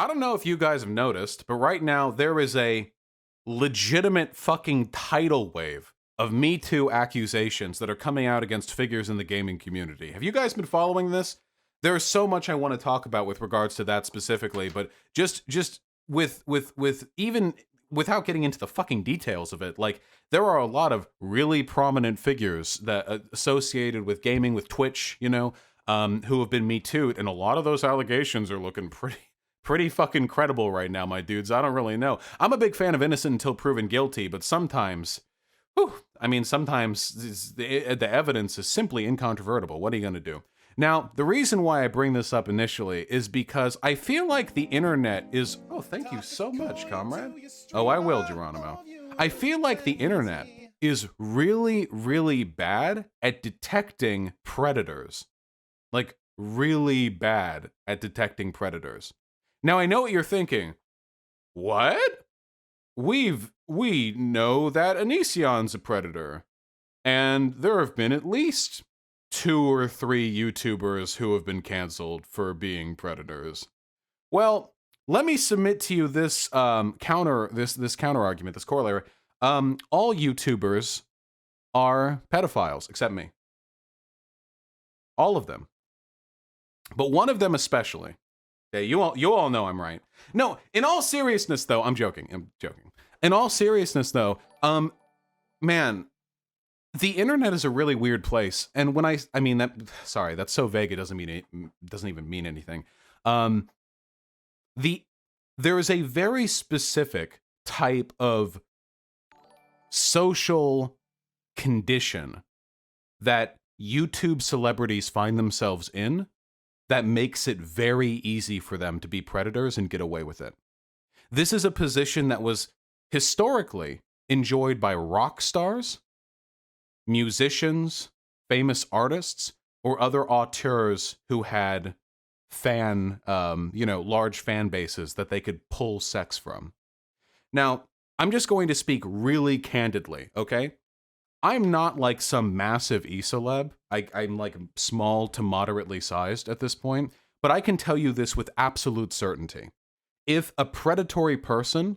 I don't know if you guys have noticed, but right now there is a legitimate fucking tidal wave of Me Too accusations that are coming out against figures in the gaming community. Have you guys been following this? There's so much I want to talk about with regards to that specifically, but just with even without getting into the fucking details of it, like there are a lot of really prominent figures that associated with gaming, with Twitch, you know, who have been Me Too'd, and a lot of those allegations are looking pretty fucking credible right now, my dudes. I don't really know. I'm a big fan of innocent until proven guilty, but sometimes, sometimes the evidence is simply incontrovertible. What are you gonna do? Now, the reason why I bring this up initially is because I feel like the internet is... Oh, thank you so much, comrade. Oh, I will, Geronimo. I feel like the internet is really, really bad at detecting predators. Like, really bad at detecting predators. Now, I know what you're thinking. What? We know that Onision's a predator. And there have been at least 2 or 3 YouTubers who have been canceled for being predators. Well, let me submit to you this counter argument, this corollary. All YouTubers are pedophiles, except me. All of them. But one of them especially. Okay, you all know I'm right. No, in all seriousness though, I'm joking. In all seriousness though, man, the internet is a really weird place. And when I mean that, sorry, that's so vague it doesn't even mean anything. There is a very specific type of social condition that YouTube celebrities find themselves in that makes it very easy for them to be predators and get away with it. This is a position that was historically enjoyed by rock stars, musicians, famous artists, or other auteurs who had large fan bases that they could pull sex from. Now, I'm just going to speak really candidly, okay? I'm not like some massive e-celeb. I'm like small to moderately sized at this point, but I can tell you this with absolute certainty. If a predatory person,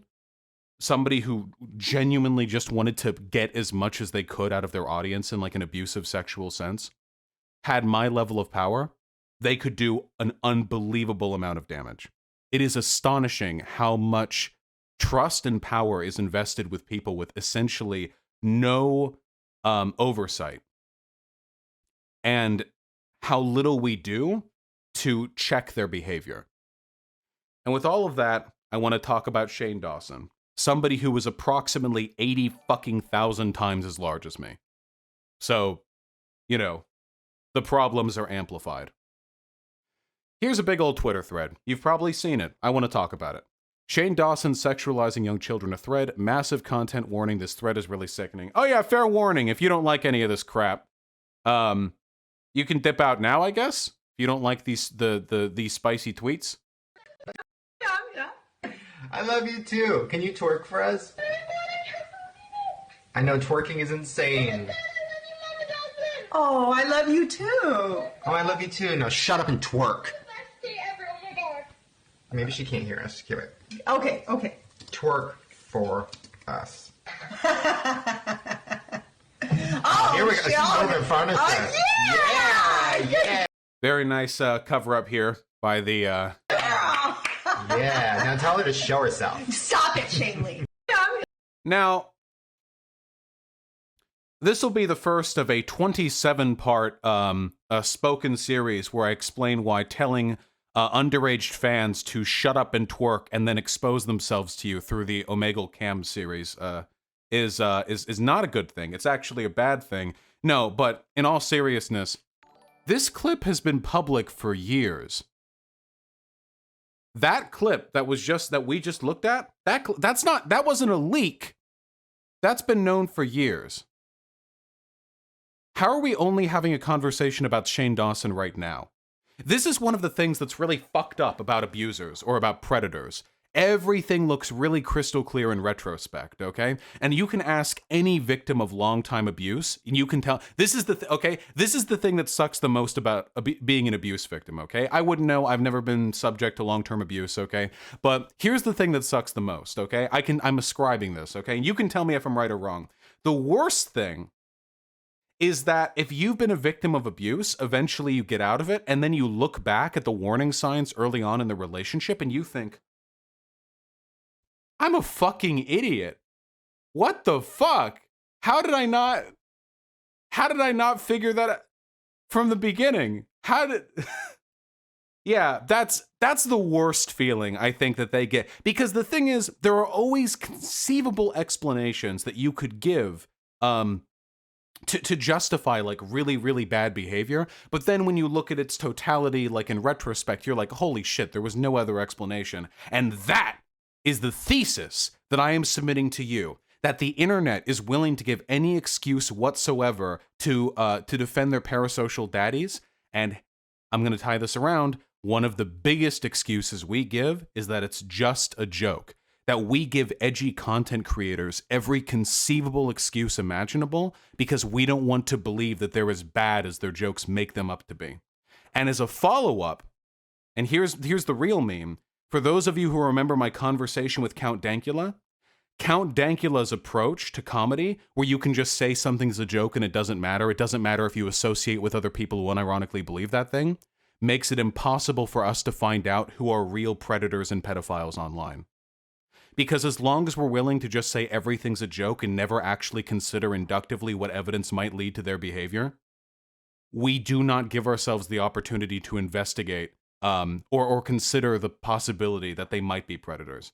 somebody who genuinely just wanted to get as much as they could out of their audience in like an abusive sexual sense, had my level of power, they could do an unbelievable amount of damage. It is astonishing how much trust and power is invested with people with essentially no oversight, and how little we do to check their behavior. And with all of that, I want to talk about Shane Dawson, somebody who was approximately 80,000 times as large as me. So, you know, the problems are amplified. Here's a big old Twitter thread. You've probably seen it. I want to talk about it. Shane Dawson sexualizing young children, a thread. Massive content warning. This thread is really sickening. Oh yeah, fair warning. If you don't like any of this crap, you can dip out now, I guess. If you don't like these spicy tweets. Yeah. I love you too. Can you twerk for us? I know twerking is insane. Oh, I love you too. Oh, I love you too. No, shut up and twerk. Maybe she can't hear us. Give it. Okay. Twerk for us. Oh, here we go. She's over in front of us. Yeah. Very nice cover up here by the. Yeah. Now tell her to show herself. Stop it, Shane Lee. Now, this will be the first of a 27-part spoken series where I explain why telling underage fans to shut up and twerk and then expose themselves to you through the Omegle Cam series is not a good thing. It's actually a bad thing. No, but in all seriousness, this clip has been public for years. That clip that we just looked at, that wasn't a leak. That's been known for years. How are we only having a conversation about Shane Dawson right now? This is one of the things that's really fucked up about abusers or about predators. everything looks really crystal clear in retrospect, okay? And you can ask any victim of long-time abuse, and you can tell, this is the thing that sucks the most about being an abuse victim, okay? I wouldn't know, I've never been subject to long-term abuse, okay? But here's the thing that sucks the most, okay? I'm ascribing this, okay? And you can tell me if I'm right or wrong. The worst thing is that if you've been a victim of abuse, eventually you get out of it, and then you look back at the warning signs early on in the relationship, and you think, I'm a fucking idiot. What the fuck? How did I not figure that from the beginning? Yeah, that's the worst feeling I think that they get. Because the thing is, there are always conceivable explanations that you could give to justify like really, really bad behavior. But then when you look at its totality, like in retrospect, you're like, holy shit, there was no other explanation. And that is the thesis that I am submitting to you, that the internet is willing to give any excuse whatsoever to defend their parasocial daddies. And I'm going to tie this around. One of the biggest excuses we give is that it's just a joke, that we give edgy content creators every conceivable excuse imaginable because we don't want to believe that they're as bad as their jokes make them up to be. And as a follow-up, and here's the real meme, for those of you who remember my conversation with Count Dankula, Count Dankula's approach to comedy, where you can just say something's a joke and it doesn't matter if you associate with other people who unironically believe that thing, makes it impossible for us to find out who are real predators and pedophiles online. Because as long as we're willing to just say everything's a joke and never actually consider inductively what evidence might lead to their behavior, we do not give ourselves the opportunity to investigate or consider the possibility that they might be predators.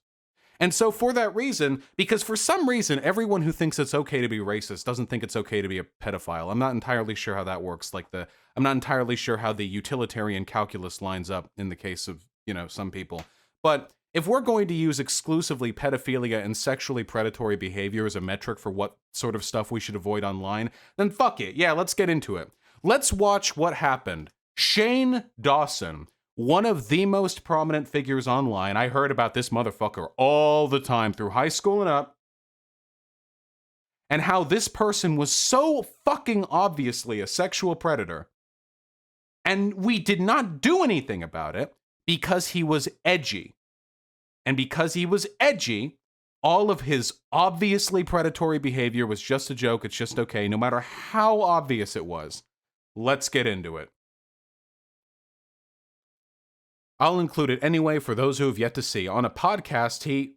And so for that reason, because for some reason, everyone who thinks it's okay to be racist doesn't think it's okay to be a pedophile. I'm not entirely sure how that works. I'm not entirely sure how the utilitarian calculus lines up in the case of, some people. But if we're going to use exclusively pedophilia and sexually predatory behavior as a metric for what sort of stuff we should avoid online, then fuck it. Yeah, let's get into it. Let's watch what happened. Shane Dawson, one of the most prominent figures online. I heard about this motherfucker all the time through high school and up. And how this person was so fucking obviously a sexual predator. And we did not do anything about it because he was edgy. And because he was edgy, all of his obviously predatory behavior was just a joke. It's just okay, no matter how obvious it was. Let's get into it. I'll include it anyway for those who have yet to see. On a podcast,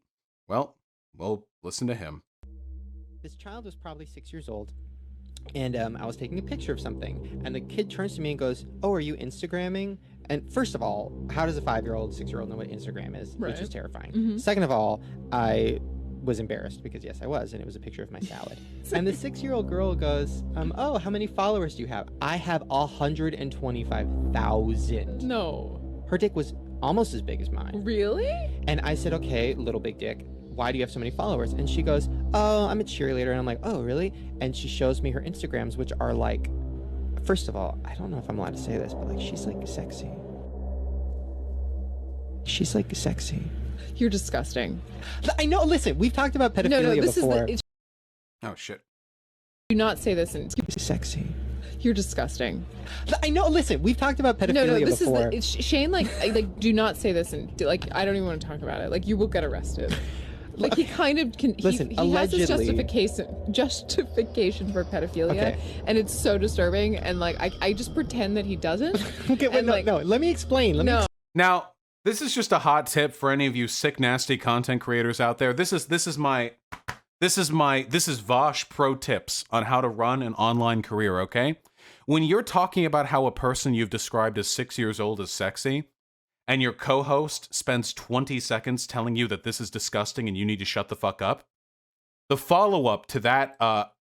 we'll listen to him. This child was probably 6 years old, and I was taking a picture of something, and the kid turns to me and goes, "Oh, are you Instagramming?" And first of all, how does a 5-year-old, 6-year-old know what Instagram is? Right. Which is terrifying. Mm-hmm. Second of all, I was embarrassed because yes, I was, and it was a picture of my salad. And the 6-year-old girl goes, "Oh, how many followers do you have?" "I have 125,000. No. Her dick was almost as big as mine. Really? And I said, "Okay, little big dick, why do you have so many followers?" And she goes, "Oh, I'm a cheerleader." And I'm like, "Oh, really?" And she shows me her Instagrams, which are like, first of all, I don't know if I'm allowed to say this, but like, she's like sexy. She's like sexy. You're disgusting. I know, listen, we've talked about pedophilia before. Oh, shit. Do not say this in... Sexy. You're disgusting. I know, listen, we've talked about pedophilia before. Shane, like, do not say this and, like, I don't even want to talk about it. Like, you will get arrested. Like, he kind of can... Listen, he allegedly... has this justification for pedophilia, okay. And it's so disturbing, and, like, I just pretend that he doesn't. Okay, wait, no, let me explain. Now, this is just a hot tip for any of you sick, nasty content creators out there. This is Vosh pro tips on how to run an online career, okay? When you're talking about how a person you've described as 6 years old is sexy, and your co-host spends 20 seconds telling you that this is disgusting and you need to shut the fuck up, the follow-up to that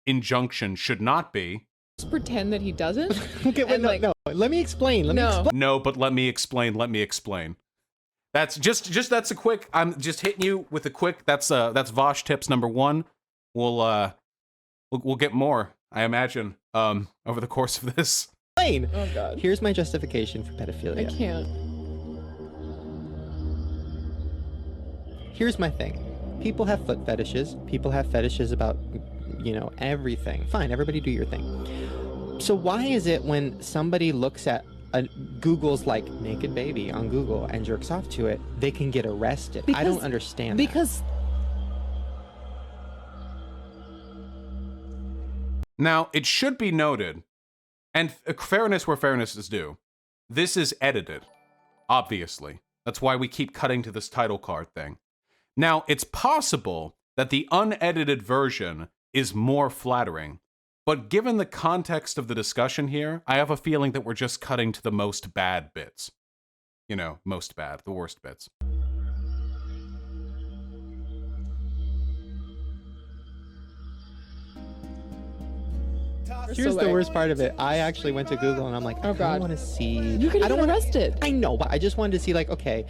injunction should not be... Just pretend that he doesn't. Okay, wait, no, let me explain. No, but let me explain. That's that's a quick, I'm just hitting you with a quick, that's Vosh tips number 1. We'll get more, I imagine, over the course of this. Oh God. Here's my justification for pedophilia. I can't. here's my thing. People have foot fetishes. People have fetishes about, everything. Fine, everybody do your thing. So why is it when somebody looks at Google's like naked baby on Google and jerks off to it, they can get arrested? I don't understand that. Because Now, it should be noted, and fairness where fairness is due, this is edited, obviously. That's why we keep cutting to this title card thing. Now, it's possible that the unedited version is more flattering, but given the context of the discussion here, I have a feeling that we're just cutting to the most bad bits. Most bad, the worst bits. Here's the worst part of it. I actually went to Google and I'm like, Oh, I God. don't want to see. You could I have don't been wanna- arrested. I know, but I just wanted to see, like, okay,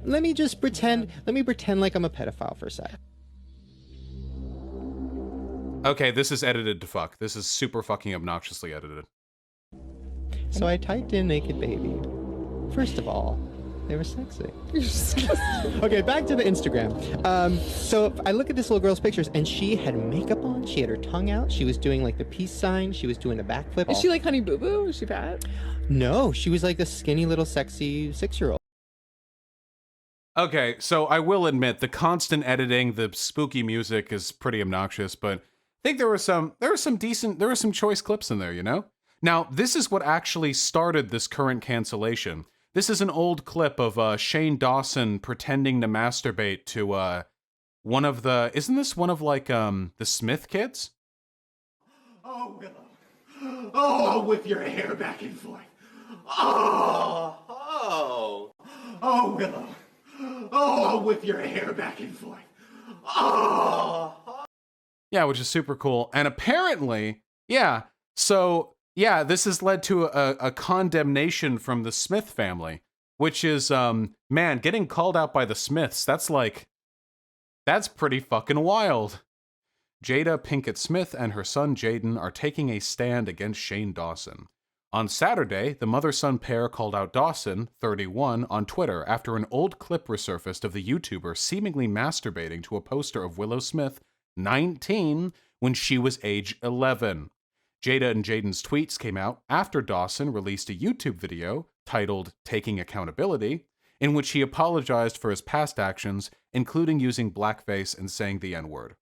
let me pretend like I'm a pedophile for a sec. Okay, this is edited to fuck. This is super fucking obnoxiously edited. So I typed in naked baby. First of all, they were sexy. Okay, back to the Instagram. So I look at this little girl's pictures, and she had makeup on. She had her tongue out. She was doing like the peace sign. She was doing a backflip. Is she like Honey Boo Boo? Is she fat? No, she was like a skinny little sexy 6-year-old. Okay, so I will admit the constant editing, the spooky music is pretty obnoxious, but I think there were some choice clips in there, Now, this is what actually started this current cancellation. This is an old clip of Shane Dawson pretending to masturbate to one of the, isn't this one of like the Smith kids? Oh, Willow. Oh, whip your hair back and forth. Oh, Willow. Oh, whip your hair back and forth. Yeah, which is super cool. And apparently, this has led to a condemnation from the Smith family, which is, man, getting called out by the Smiths, that's pretty fucking wild. Jada Pinkett Smith and her son Jaden are taking a stand against Shane Dawson. On Saturday, the mother-son pair called out Dawson, 31, on Twitter after an old clip resurfaced of the YouTuber seemingly masturbating to a poster of Willow Smith, 19, when she was age 11. Jada and Jaden's tweets came out after Dawson released a YouTube video titled Taking Accountability, in which he apologized for his past actions, including using blackface and saying the N-word.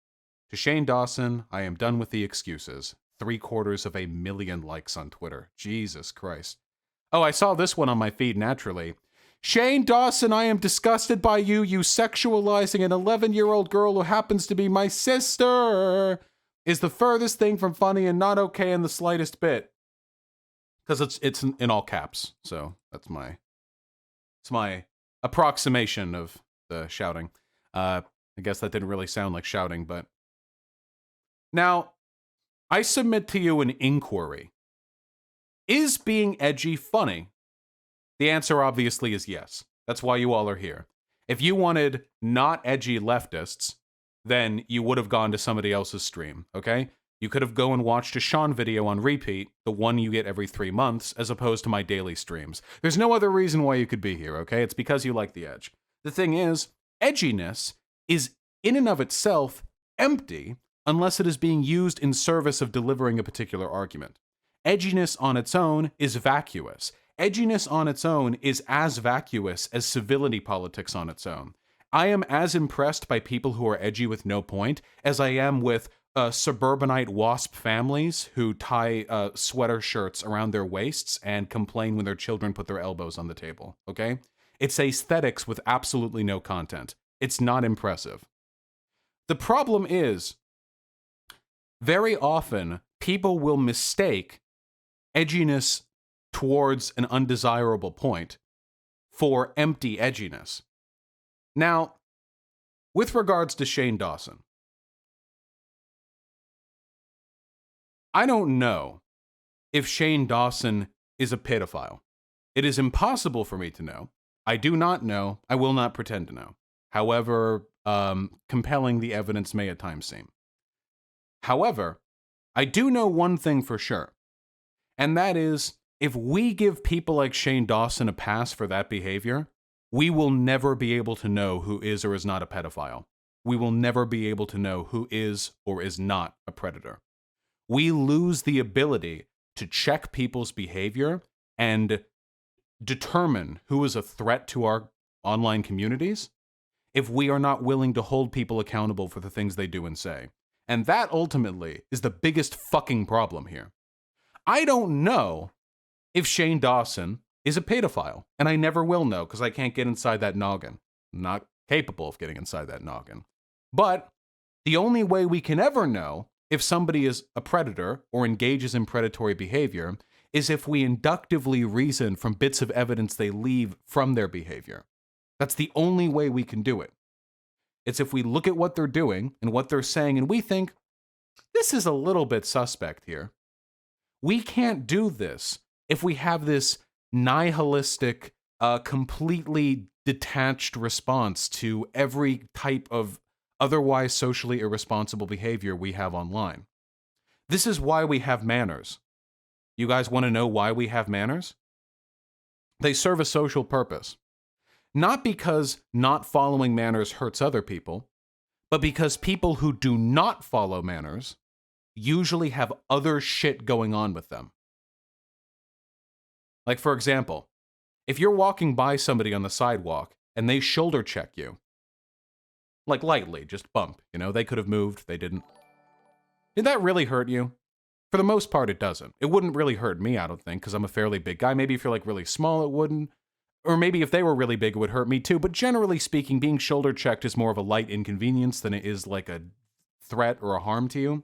To Shane Dawson, I am done with the excuses. 750,000 likes on Twitter. Jesus Christ. Oh, I saw this one on my feed naturally. Shane Dawson, I am disgusted by you sexualizing an 11-year-old girl who happens to be my sister. Is the furthest thing from funny and not okay in the slightest bit. Because it's in all caps, so it's my approximation of the shouting. I guess that didn't really sound like shouting, but... Now, I submit to you an inquiry. Is being edgy funny? The answer obviously is yes. That's why you all are here. If you wanted not edgy leftists, then you would have gone to somebody else's stream, okay? You could have go and watched a Sean video on repeat, the one you get every 3 months, as opposed to my daily streams. There's no other reason why you could be here, okay? It's because you like the edge. The thing is, edginess is in and of itself empty unless it is being used in service of delivering a particular argument. Edginess on its own is vacuous. Edginess on its own is as vacuous as civility politics on its own. I am as impressed by people who are edgy with no point as I am with suburbanite WASP families who tie sweater shirts around their waists and complain when their children put their elbows on the table, okay? It's aesthetics with absolutely no content. It's not impressive. The problem is, very often, people will mistake edginess towards an undesirable point for empty edginess. Now, with regards to Shane Dawson, I don't know if Shane Dawson is a pedophile. It is impossible for me to know. I do not know. I will not pretend to know. However compelling the evidence may at times seem. However, I do know one thing for sure, and that is, if we give people like Shane Dawson a pass for that behavior, we will never be able to know who is or is not a pedophile. We will never be able to know who is or is not a predator. We lose the ability to check people's behavior and determine who is a threat to our online communities if we are not willing to hold people accountable for the things they do and say. And that ultimately is the biggest fucking problem here. I don't know if Shane Dawson is a pedophile, and I never will know because I can't get inside that noggin. I'm not capable of getting inside that noggin. But the only way we can ever know if somebody is a predator or engages in predatory behavior is if we inductively reason from bits of evidence they leave from their behavior. That's the only way we can do it. It's if we look at what they're doing and what they're saying and we think, this is a little bit suspect here. We can't do this if we have this nihilistic, completely detached response to every type of otherwise socially irresponsible behavior we have online. This is why we have manners. You guys want to know why we have manners? They serve a social purpose. Not because not following manners hurts other people, but because people who do not follow manners usually have other shit going on with them. Like, for example, if you're walking by somebody on the sidewalk and they shoulder check you, like lightly, just bump, you know, they could have moved, they didn't. Did that really hurt you? For the most part, it doesn't. It wouldn't really hurt me, I don't think, because I'm a fairly big guy. Maybe if you're like really small, it wouldn't. Or maybe if they were really big, it would hurt me too. But generally speaking, being shoulder checked is more of a light inconvenience than it is like a threat or a harm to you.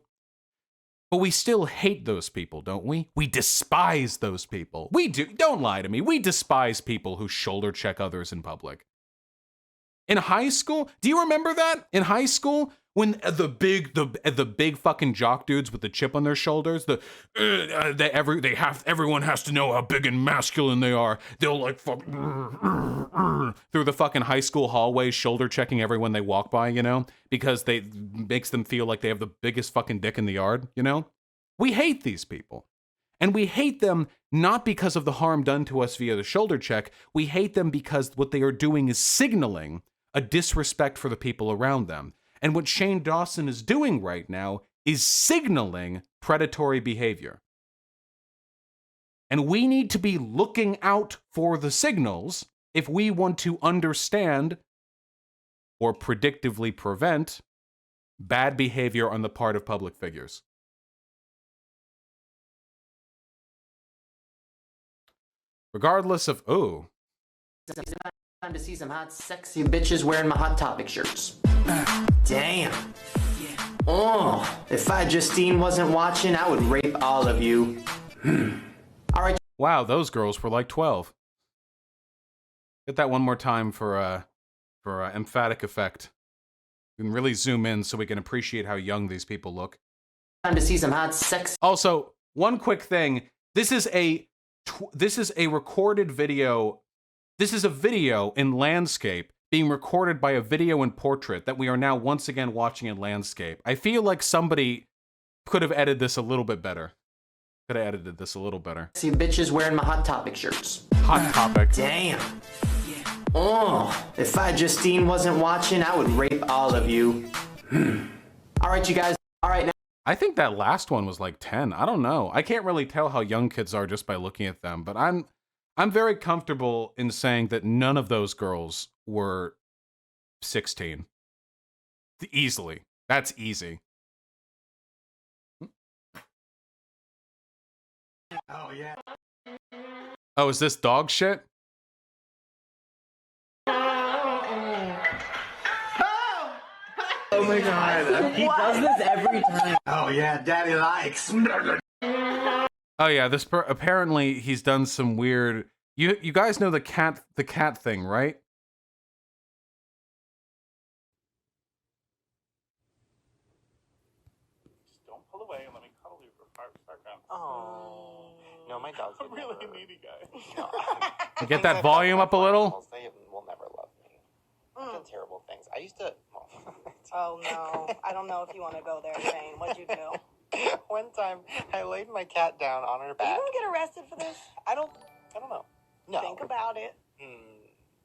But we still hate those people, don't we? We despise those people. We do. Don't lie to me. We despise people who shoulder check others in public. In high school, do you remember that? In high school, when the big fucking jock dudes with the chip on their shoulders, everyone has to know how big and masculine they are. They'll like fuck through the fucking high school hallways, shoulder checking everyone they walk by, you know, because they makes them feel like they have the biggest fucking dick in the yard, you know. We hate these people. And we hate them not because of the harm done to us via the shoulder check. We hate them because what they are doing is signaling a disrespect for the people around them. And what Shane Dawson is doing right now is signaling predatory behavior. And we need to be looking out for the signals if we want to understand or predictively prevent bad behavior on the part of public figures. Regardless of, Time to see some hot, sexy bitches wearing my Hot Topic shirts. Damn. Oh, if I Justine wasn't watching, I would rape all of you. All right. Wow, those girls were like 12. Get that one more time for emphatic effect. We can really zoom in so we can appreciate how young these people look. Time to see some hot, sexy. Also, one quick thing. This is a recorded video. This is a video in landscape being recorded by a video in portrait that we are now once again watching in landscape. I feel like somebody could have edited this a little bit better. Could have edited this a little better. See bitches wearing my Hot Topic shirts. Hot Topic. Damn. Oh, if I Justine wasn't watching, I would rape all of you. All right, you guys. All right, now. I think that last one was like 10. I don't know. I can't really tell how young kids are just by looking at them, but I'm very comfortable in saying that none of those girls were 16. Easily. That's easy. Oh, yeah. Oh, is this dog shit? Oh my god. He does this every time. Oh, yeah, daddy likes. Oh yeah, apparently he's done some weird. You guys know the cat thing, right? Just don't pull away and let me cuddle you for 5 seconds. Oh. No, my dog's I'm really a needy guy. Get that volume up a little. They will never love me. I've done terrible things. I used to. Oh no, I don't know if you want to go there, Shane. What'd you do? One time, I laid my cat down on her Are you back. gonna get arrested for this? I don't know. No. Think about it.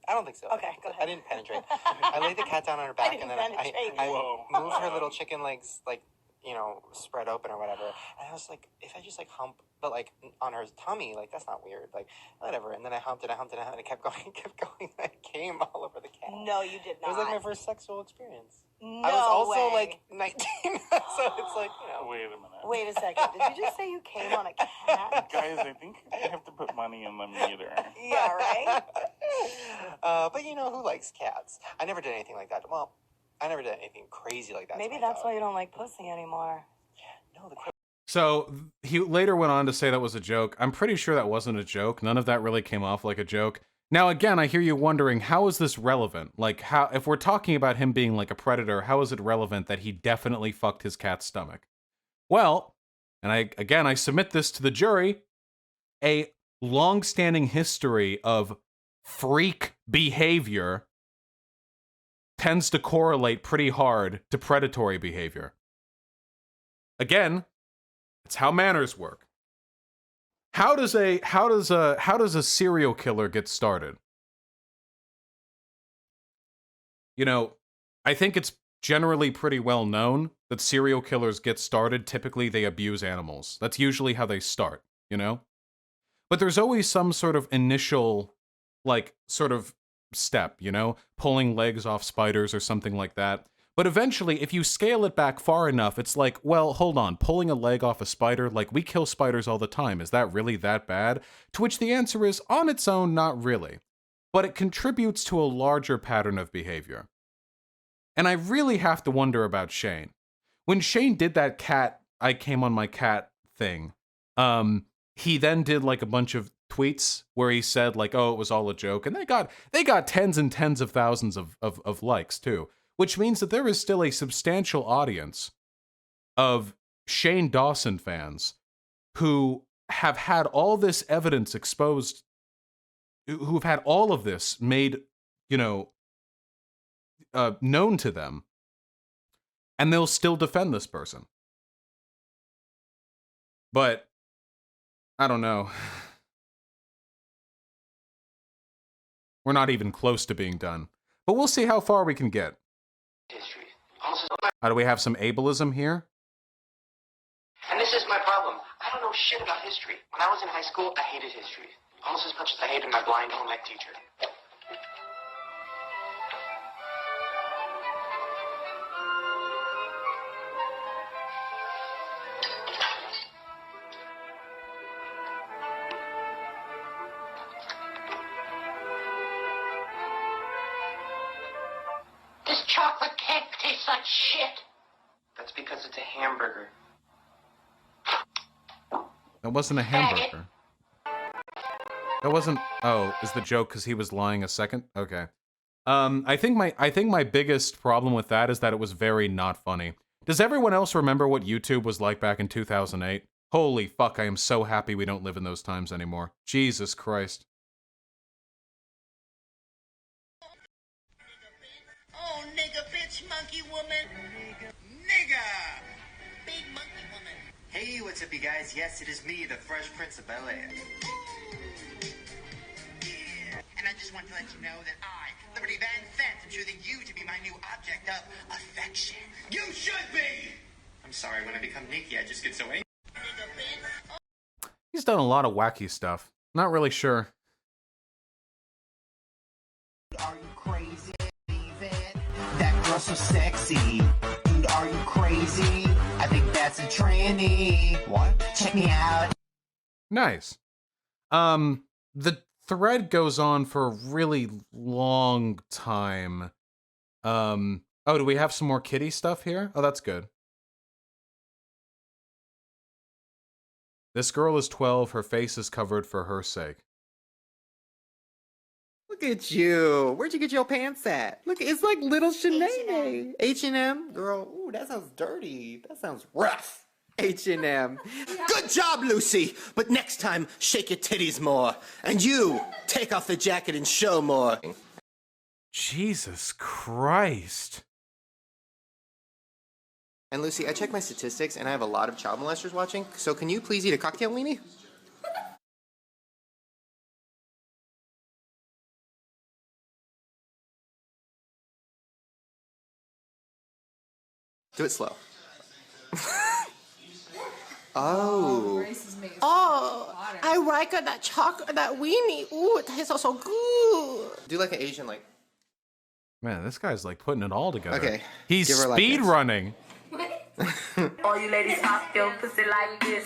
I don't think so. Okay, go ahead. I didn't penetrate. I laid the cat down on her back, and then I Whoa. moved her little chicken legs, like, you know, spread open or whatever. And I was like, if I just, like, hump, but, like, on her tummy, like, that's not weird. Like, whatever. And then I humped it, and it kept going, and I came all over the cat. No, you did not. It was, like, my first sexual experience. No I was also, way. like, 19, so it's like, you know. Wait a minute. Wait a second. Did you just say you came on a cat? Guys, I think I have to put money in the meter. Yeah, right? But you know, who likes cats? I never did anything like that. Well, I never did anything crazy like that. Maybe that's why you don't like pussy anymore. No, So he later went on to say that was a joke. I'm pretty sure that wasn't a joke. None of that really came off like a joke. Now, again, I hear you wondering, how is this relevant? Like, how, if we're talking about him being like a predator, how is it relevant that he definitely fucked his cat's stomach? Well, and I submit this to the jury, a long-standing history of freak behavior tends to correlate pretty hard to predatory behavior. Again, it's how manners work. How does a serial killer get started? You know, I think it's generally pretty well known that serial killers get started. Typically, they abuse animals. That's usually how they start, you know? But there's always some sort of initial, like, sort of step, you know? Pulling legs off spiders or something like that. But eventually, if you scale it back far enough, it's like, well, hold on, pulling a leg off a spider, like, we kill spiders all the time. Is that really that bad? To which the answer is, on its own, not really. But it contributes to a larger pattern of behavior. And I really have to wonder about Shane. When Shane did that cat, I came on my cat thing, he then did, like, a bunch of tweets where he said, like, oh, it was all a joke. And they got tens and tens of thousands of likes, too. Which means that there is still a substantial audience of Shane Dawson fans who have had all this evidence exposed, who've had all of this made, you know, known to them, and they'll still defend this person. But, I don't know. We're not even close to being done. But we'll see how far we can get. history. How do we have some ableism here? And this is my problem. I don't know shit about history. When I was in high school, I hated history. Almost as much as I hated my blind home ec teacher. This chocolate cake tastes like shit. That's because it's a hamburger. That wasn't a hamburger. That wasn't. Oh, is the joke because he was lying a second? Okay. I think my biggest problem with that is that it was very not funny. Does everyone else remember what YouTube was like back in 2008? Holy fuck, I am so happy we don't live in those times anymore. Jesus Christ. Oh, nigga, bitch, monkey woman. Nigga. Big monkey woman. Hey, what's up, you guys? Yes, it is me, the Fresh Prince of Bel-Air. Yeah. And I just want to let you know that I, Liberty Van Fent, am choosing you to be my new object of affection. You should be! I'm sorry, when I become Nikki, I just get so angry. He's done a lot of wacky stuff. Not really sure. Are you crazy? That girl's so sexy. Dude, are you crazy? I think that's a tranny. What? Check me out. Nice. The thread goes on for a really long time. Oh, do we have some more kitty stuff here? Oh, that's good. This girl is 12. Her face is covered for her sake. Look at you. Where'd you get your pants at? Look, it's like little Shanae. H&M? Girl, ooh, that sounds dirty. That sounds rough. H&M. Good job, Lucy. But next time, shake your titties more. And you, take off the jacket and show more. Jesus Christ. And Lucy, I checked my statistics, and I have a lot of child molesters watching, so can you please eat a cocktail weenie? Do it slow. Oh. Oh, I like that chocolate, that weenie. Ooh, it tastes so good. Do like an Asian, like. Man, this guy's like putting it all together. Okay. He's Give her like speed this. running. All you ladies pop your pussy like this.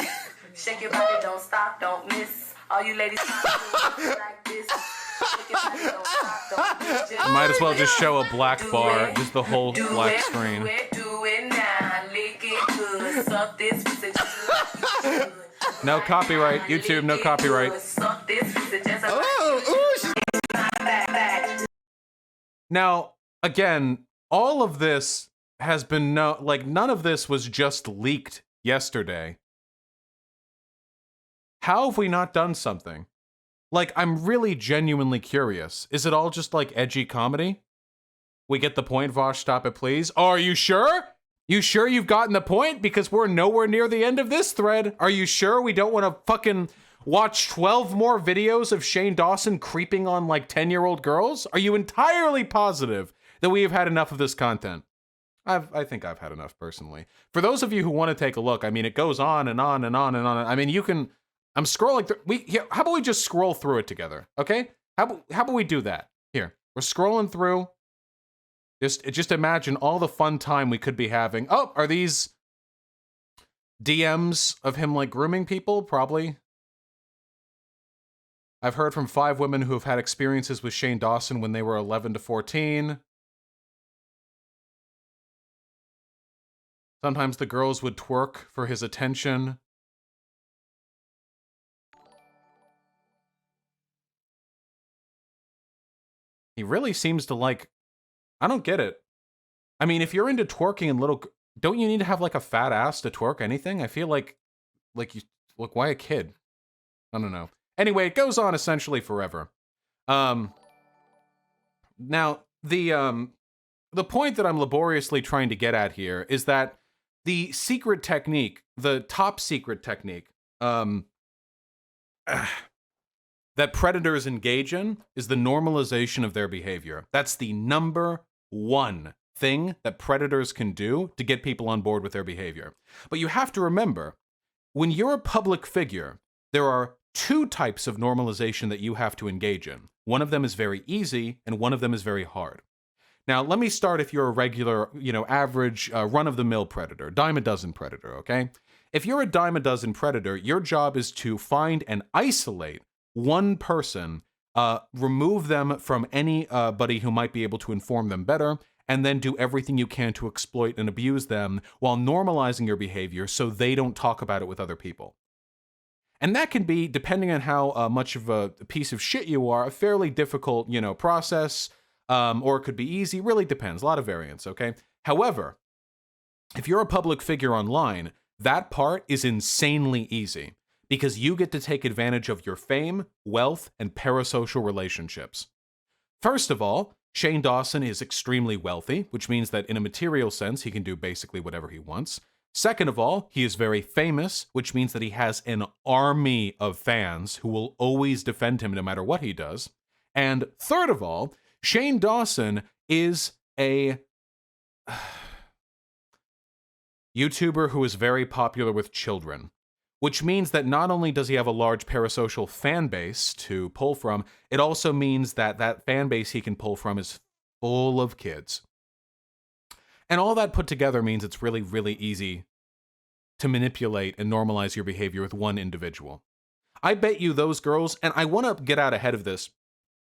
Shake your body, don't stop, don't miss. All you ladies pop your pussy like this. Shake your body, don't stop, don't miss. Just Might as well just show a black bar, just the whole black screen. Do it now, lick it good. Suck this pussy just like you should. No copyright, YouTube, no copyright. Suck this pussy just like Now, again, all of this has been none of this was just leaked yesterday. How have we not done something? Like, I'm really genuinely curious. Is it all just like edgy comedy? We get the point, Vosh, stop it, please. Oh, are you sure? You sure you've gotten the point? Because we're nowhere near the end of this thread. Are you sure we don't want to fucking watch 12 more videos of Shane Dawson creeping on like 10-year-old girls? Are you entirely positive that we have had enough of this content? I think I've had enough personally. For those of you who want to take a look, I mean, it goes on and on and on and on. I mean, you can. I'm scrolling through. How about we just scroll through it together? Okay? How about we do that? Here, we're scrolling through. Just imagine all the fun time we could be having. Oh, are these DMs of him like grooming people? Probably. I've heard from 5 women who have had experiences with Shane Dawson when they were 11 to 14. Sometimes the girls would twerk for his attention. He really seems to like... I don't get it. I mean, if you're into twerking and little... Don't you need to have like a fat ass to twerk anything? I feel like you... Look, why a kid? I don't know. Anyway, it goes on essentially forever. Now, the point that I'm laboriously trying to get at here is that the secret technique, the top secret technique, that predators engage in is the normalization of their behavior. That's the number one thing that predators can do to get people on board with their behavior. But you have to remember, when you're a public figure, there are 2 types of normalization that you have to engage in. One of them is very easy, and one of them is very hard. Now, let me start if you're a regular, average, run-of-the-mill predator, dime a dozen predator, okay? If you're a dime a dozen predator, your job is to find and isolate one person, remove them from anybody who might be able to inform them better, and then do everything you can to exploit and abuse them while normalizing your behavior so they don't talk about it with other people. And that can be, depending on how much of a piece of shit you are, a fairly difficult, process, or it could be easy. Really depends. A lot of variance, okay? However, if you're a public figure online, that part is insanely easy because you get to take advantage of your fame, wealth, and parasocial relationships. First of all, Shane Dawson is extremely wealthy, which means that in a material sense, he can do basically whatever he wants. Second of all, he is very famous, which means that he has an army of fans who will always defend him no matter what he does. And third of all, Shane Dawson is a YouTuber who is very popular with children, which means that not only does he have a large parasocial fan base to pull from, it also means that that fan base he can pull from is full of kids. And all that put together means it's really, really easy to manipulate and normalize your behavior with one individual. I bet you those girls, and I want to get out ahead of this,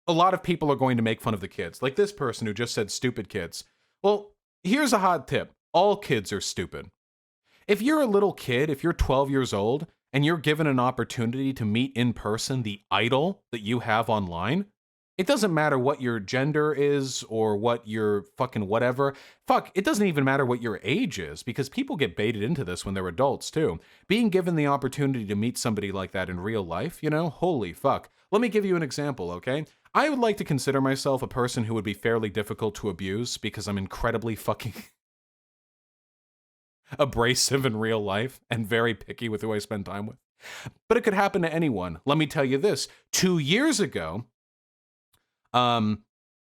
a lot of people are going to make fun of the kids, like this person who just said stupid kids. Well, here's a hot tip. All kids are stupid. If you're a little kid, if you're 12 years old, and you're given an opportunity to meet in person the idol that you have online, it doesn't matter what your gender is or what your fucking whatever. Fuck, it doesn't even matter what your age is because people get baited into this when they're adults too. Being given the opportunity to meet somebody like that in real life, holy fuck. Let me give you an example, okay? I would like to consider myself a person who would be fairly difficult to abuse because I'm incredibly fucking abrasive in real life and very picky with who I spend time with. But it could happen to anyone. Let me tell you this. 2 years ago,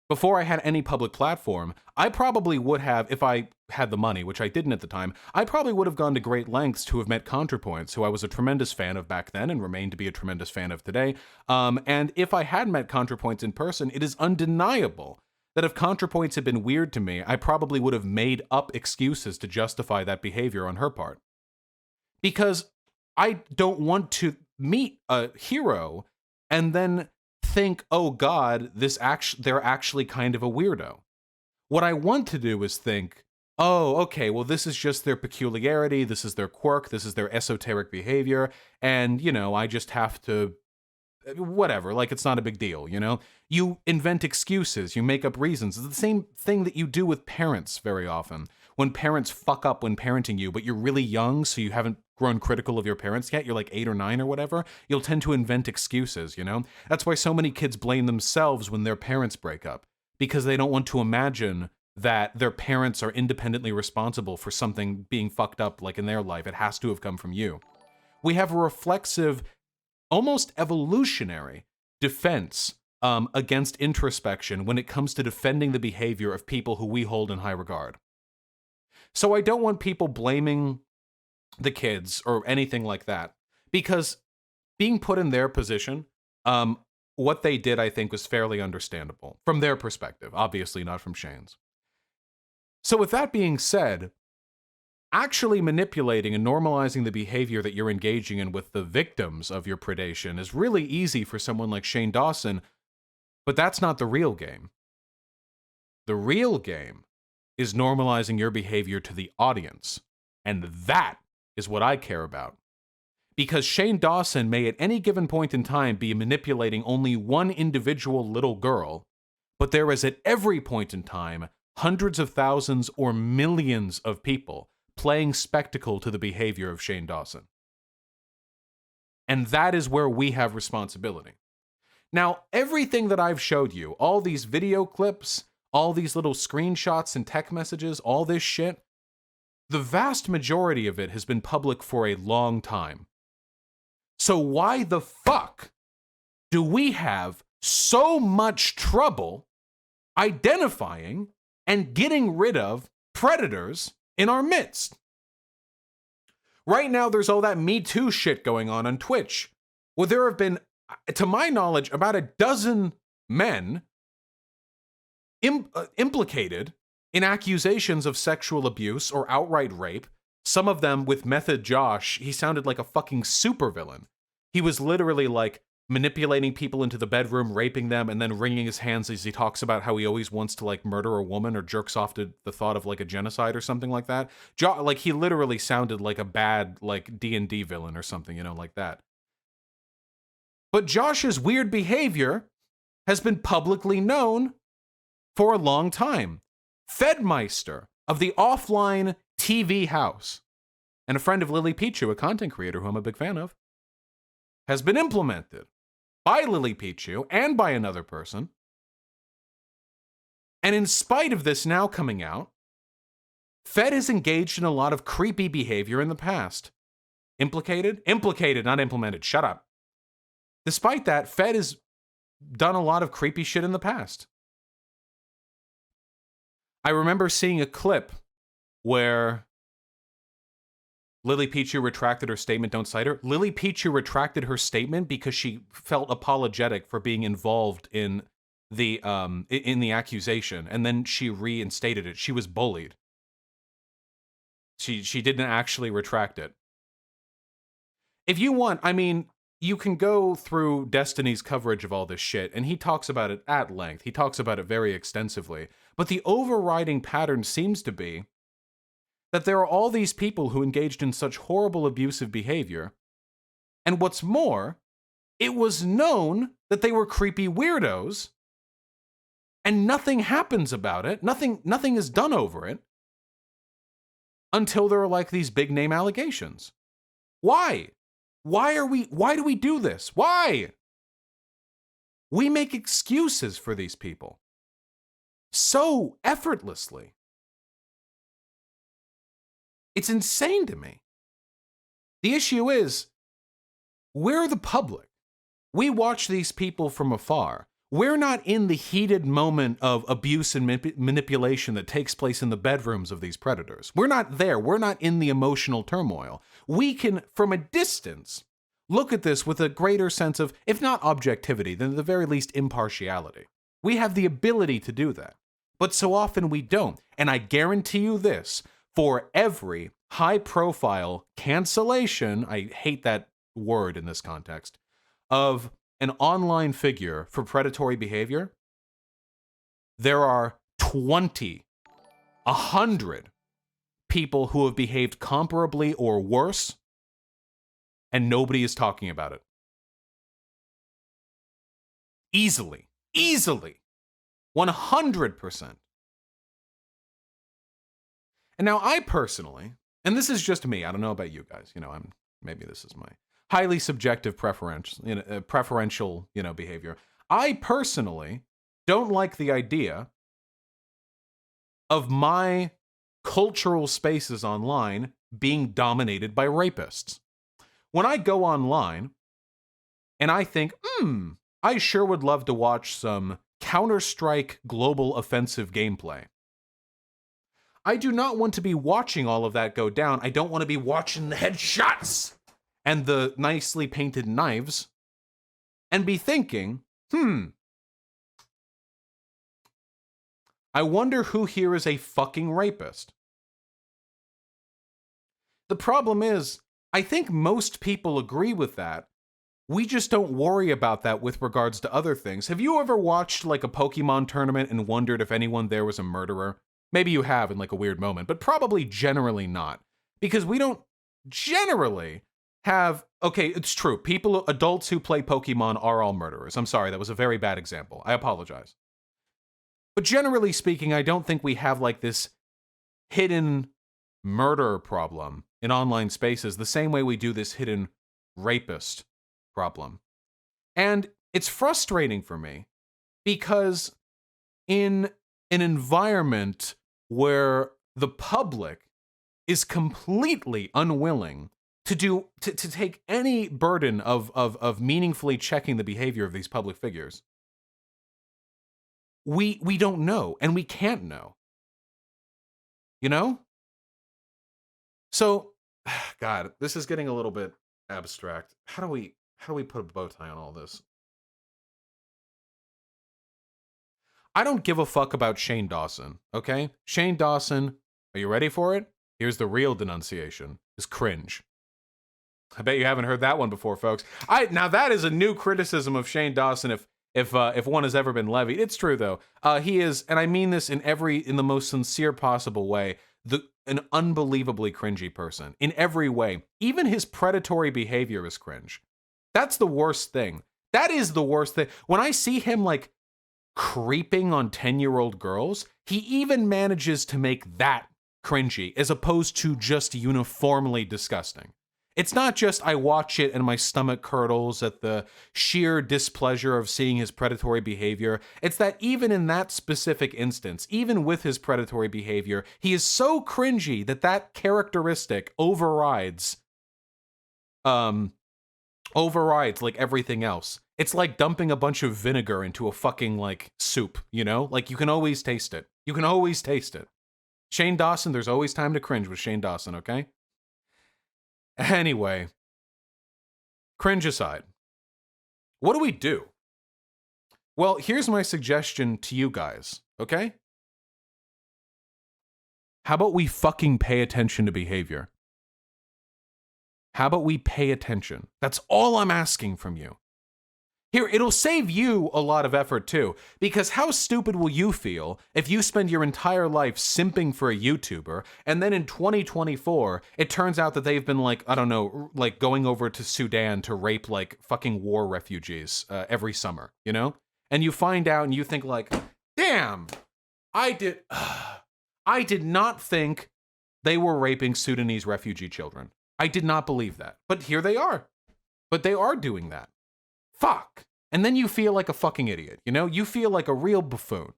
before I had any public platform, I probably would have, if I had the money, which I didn't at the time, I probably would have gone to great lengths to have met ContraPoints, who I was a tremendous fan of back then and remain to be a tremendous fan of today. And if I had met ContraPoints in person, it is undeniable that if ContraPoints had been weird to me, I probably would have made up excuses to justify that behavior on her part. Because I don't want to meet a hero and then think, oh God, they're actually kind of a weirdo. What I want to do is think, oh, okay, well, this is just their peculiarity, this is their quirk, this is their esoteric behavior, and, you know, I just have to, whatever, like, it's not a big deal, you know? You invent excuses, you make up reasons. It's the same thing that you do with parents very often. When parents fuck up when parenting you, but you're really young, so you haven't grown critical of your parents yet, you're like 8 or 9 or whatever, you'll tend to invent excuses, you know? That's why so many kids blame themselves when their parents break up, because they don't want to imagine that their parents are independently responsible for something being fucked up like in their life. It has to have come from you. We have a reflexive, almost evolutionary defense against introspection when it comes to defending the behavior of people who we hold in high regard. So I don't want people blaming the kids or anything like that, because being put in their position, what they did, I think, was fairly understandable from their perspective, obviously not from Shane's. So with that being said, actually manipulating and normalizing the behavior that you're engaging in with the victims of your predation is really easy for someone like Shane Dawson, but that's not the real game. The real game is normalizing your behavior to the audience, and that is what I care about. Because Shane Dawson may at any given point in time be manipulating only one individual little girl, but there is at every point in time hundreds of thousands or millions of people playing spectacle to the behavior of Shane Dawson. And that is where we have responsibility. Now, everything that I've showed you, all these video clips, all these little screenshots and text messages, all this shit, the vast majority of it has been public for a long time. So why the fuck do we have so much trouble identifying and getting rid of predators in our midst? Right now, there's all that Me Too shit going on Twitch. Well, there have been, to my knowledge, about a dozen men implicated in accusations of sexual abuse or outright rape, some of them with Method Josh. He sounded like a fucking supervillain. He was literally like manipulating people into the bedroom, raping them, and then wringing his hands as he talks about how he always wants to like murder a woman or jerks off to the thought of like a genocide or something like that. Like he literally sounded like a bad like D&D villain or something, you know, like that. But Josh's weird behavior has been publicly known for a long time. Fedmeister of the Offline TV House, and a friend of Lily Pichu, a content creator who I'm a big fan of, has been implemented by Lily Pichu and by another person. And in spite of this now coming out, Fed has engaged in a lot of creepy behavior in the past. Implicated? Implicated, not implemented. Shut up. Despite that, Fed has done a lot of creepy shit in the past. I remember seeing a clip where Lily Pichu retracted her statement, don't cite her. Lily Pichu retracted her statement because she felt apologetic for being involved in the accusation, and then she reinstated it. She was bullied. She didn't actually retract it. If you want, I mean, you can go through Destiny's coverage of all this shit, and he talks about it at length. He talks about it very extensively. But the overriding pattern seems to be that there are all these people who engaged in such horrible abusive behavior, and what's more, it was known that they were creepy weirdos, and nothing happens about it, nothing is done over it, until there are like these big name allegations. Why? Why do we do this? Why? We make excuses for these people so effortlessly. It's insane to me. The issue is, we're the public. We watch these people from afar. We're not in the heated moment of abuse and manipulation that takes place in the bedrooms of these predators. We're not there. We're not in the emotional turmoil. We can, from a distance, look at this with a greater sense of, if not objectivity, then at the very least impartiality. We have the ability to do that. But so often we don't. And I guarantee you this, for every high-profile cancellation, I hate that word in this context, of an online figure for predatory behavior, there are 20, 100 people who have behaved comparably or worse, and nobody is talking about it. Easily. 100%. And now I personally, and this is just me, I don't know about you guys, maybe this is my highly subjective preferential, behavior. I personally don't like the idea of my cultural spaces online being dominated by rapists. When I go online and I think, I sure would love to watch some Counter-Strike Global Offensive gameplay. I do not want to be watching all of that go down. I don't want to be watching the headshots and the nicely painted knives and be thinking, I wonder who here is a fucking rapist. The problem is, I think most people agree with that. We just don't worry about that with regards to other things. Have you ever watched like a Pokemon tournament and wondered if anyone there was a murderer? Maybe you have in like a weird moment, but probably generally not. Because we don't generally have, okay, it's true. Adults who play Pokemon are all murderers. I'm sorry, that was a very bad example. I apologize. But generally speaking, I don't think we have like this hidden murder problem in online spaces the same way we do this hidden rapist problem. And it's frustrating for me because in an environment where the public is completely unwilling to take any burden of meaningfully checking the behavior of these public figures, we don't know and we can't know. You know? So, God, this is getting a little bit abstract. How do we put a bow tie on all this? I don't give a fuck about Shane Dawson, okay? Shane Dawson, are you ready for it? Here's the real denunciation, is cringe. I bet you haven't heard that one before, folks. Now that is a new criticism of Shane Dawson if one has ever been levied. It's true though. He is, and I mean this in the most sincere possible way, an unbelievably cringy person in every way. Even his predatory behavior is cringe. That's the worst thing. That is the worst thing. When I see him like creeping on 10-year-old girls, he even manages to make that cringy as opposed to just uniformly disgusting. It's not just I watch it and my stomach curdles at the sheer displeasure of seeing his predatory behavior. It's that even in that specific instance, even with his predatory behavior, he is so cringy that characteristic overrides like everything else. It's like dumping a bunch of vinegar into a fucking like soup, you know? Like you can always taste it. You can always taste it. Shane Dawson, there's always time to cringe with Shane Dawson, okay? Anyway, cringe aside, what do we do? Well, here's my suggestion to you guys, okay? How about we fucking pay attention to behavior? How about we pay attention? That's all I'm asking from you. Here, it'll save you a lot of effort too, because how stupid will you feel if you spend your entire life simping for a YouTuber, and then in 2024, it turns out that they've been like, I don't know, like going over to Sudan to rape like fucking war refugees every summer, you know? And you find out and you think like, damn, I did not think they were raping Sudanese refugee children. I did not believe that. But here they are. But they are doing that. Fuck. And then you feel like a fucking idiot, you know? You feel like a real buffoon.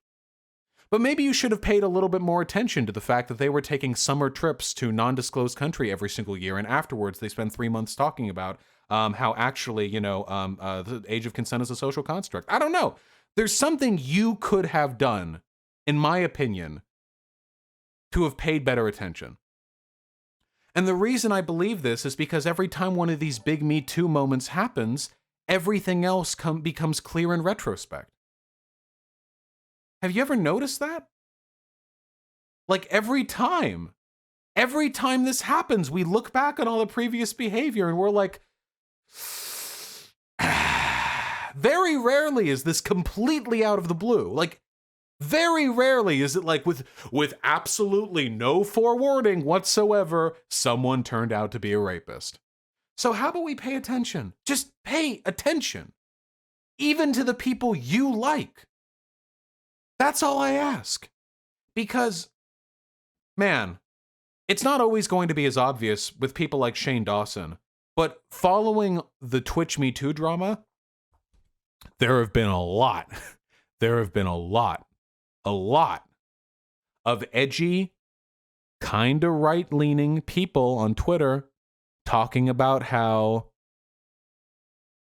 But maybe you should have paid a little bit more attention to the fact that they were taking summer trips to non-disclosed country every single year, and afterwards they spend 3 months talking about how actually, you know, the age of consent is a social construct. I don't know. There's something you could have done, in my opinion, to have paid better attention. And the reason I believe this is because every time one of these big Me Too moments happens, everything else becomes clear in retrospect. Have you ever noticed that? Like every time this happens, we look back on all the previous behavior and we're like, very rarely is this completely out of the blue. Like, very rarely is it like with absolutely no forewarning whatsoever, someone turned out to be a rapist. So how about we pay attention? Just pay attention. Even to the people you like. That's all I ask. Because, man, it's not always going to be as obvious with people like Shane Dawson, but following the Twitch Me Too drama, there have been a lot of edgy, kinda right-leaning people on Twitter talking about how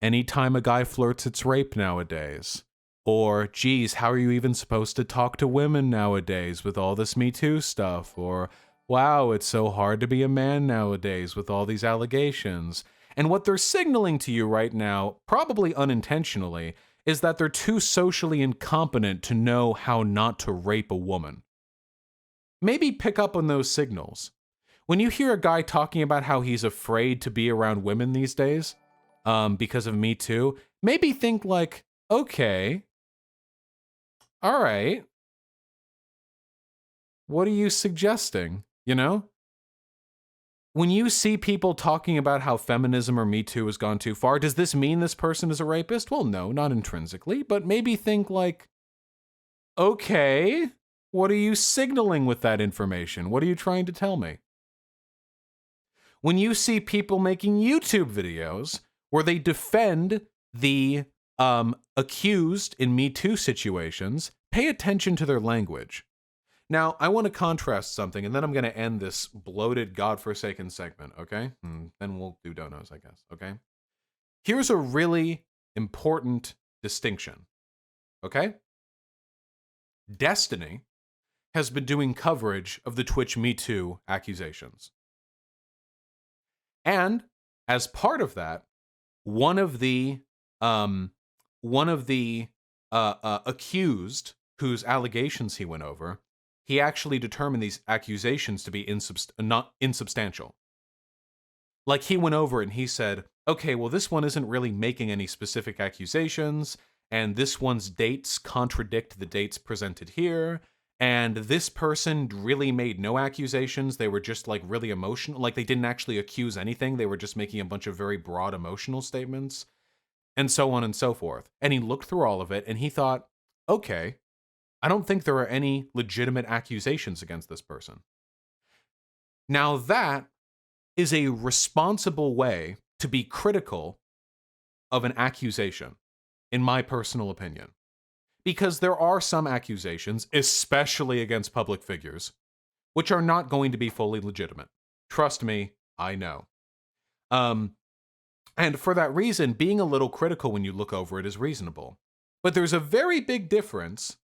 anytime a guy flirts, it's rape nowadays. Or, geez, how are you even supposed to talk to women nowadays with all this Me Too stuff? Or, wow, it's so hard to be a man nowadays with all these allegations. And what they're signaling to you right now, probably unintentionally, is that they're too socially incompetent to know how not to rape a woman. Maybe pick up on those signals. When you hear a guy talking about how he's afraid to be around women these days, because of Me Too, maybe think like, okay, all right, what are you suggesting, you know? When you see people talking about how feminism or Me Too has gone too far, does this mean this person is a rapist? Well, no, not intrinsically, but maybe think like, okay, what are you signaling with that information? What are you trying to tell me? When you see people making YouTube videos where they defend the accused in Me Too situations, pay attention to their language. Now, I want to contrast something, and then I'm going to end this bloated, godforsaken segment, okay? Then we'll do donos, I guess, okay? Here's a really important distinction, okay? Destiny has been doing coverage of the Twitch Me Too accusations. And as part of that, one of the accused whose allegations he went over, he actually determined these accusations to be not insubstantial. Like, he went over and he said, okay, well, this one isn't really making any specific accusations, and this one's dates contradict the dates presented here, and this person really made no accusations. They were just, like, really emotional. Like, they didn't actually accuse anything. They were just making a bunch of very broad emotional statements, and so on and so forth. And he looked through all of it, and he thought, okay, I don't think there are any legitimate accusations against this person. Now that is a responsible way to be critical of an accusation, in my personal opinion. Because there are some accusations, especially against public figures, which are not going to be fully legitimate. Trust me, I know. And for that reason, being a little critical when you look over it is reasonable. But there's a very big difference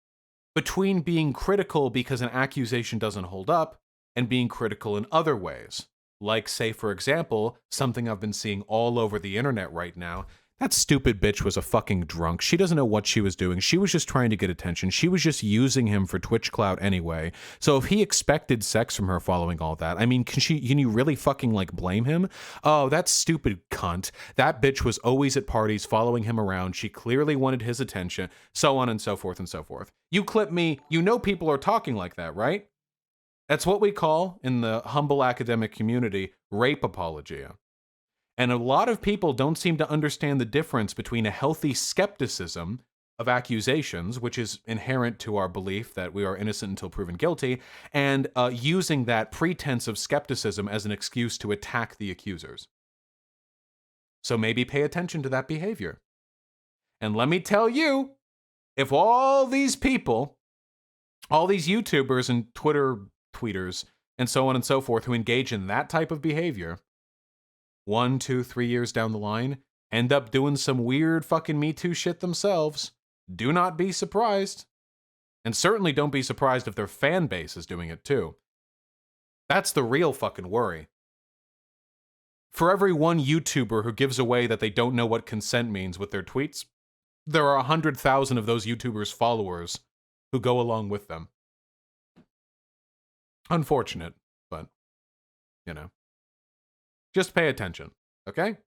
between being critical because an accusation doesn't hold up and being critical in other ways. Like, say, for example, something I've been seeing all over the internet right now. That stupid bitch was a fucking drunk. She doesn't know what she was doing. She was just trying to get attention. She was just using him for Twitch clout anyway. So if he expected sex from her following all that, I mean, can you really fucking, like, blame him? Oh, that stupid cunt. That bitch was always at parties following him around. She clearly wanted his attention, so on and so forth and so forth. You clip me, you know people are talking like that, right? That's what we call, in the humble academic community, rape apologia. And a lot of people don't seem to understand the difference between a healthy skepticism of accusations, which is inherent to our belief that we are innocent until proven guilty, and using that pretense of skepticism as an excuse to attack the accusers. So maybe pay attention to that behavior. And let me tell you, if all these people, all these YouTubers and Twitter tweeters, and so on and so forth, who engage in that type of behavior, 1, 2, 3 years down the line, end up doing some weird fucking Me Too shit themselves, do not be surprised. And certainly don't be surprised if their fan base is doing it too. That's the real fucking worry. For every one YouTuber who gives away that they don't know what consent means with their tweets, there are 100,000 of those YouTubers' followers who go along with them. Unfortunate, but, you know. Just pay attention, okay?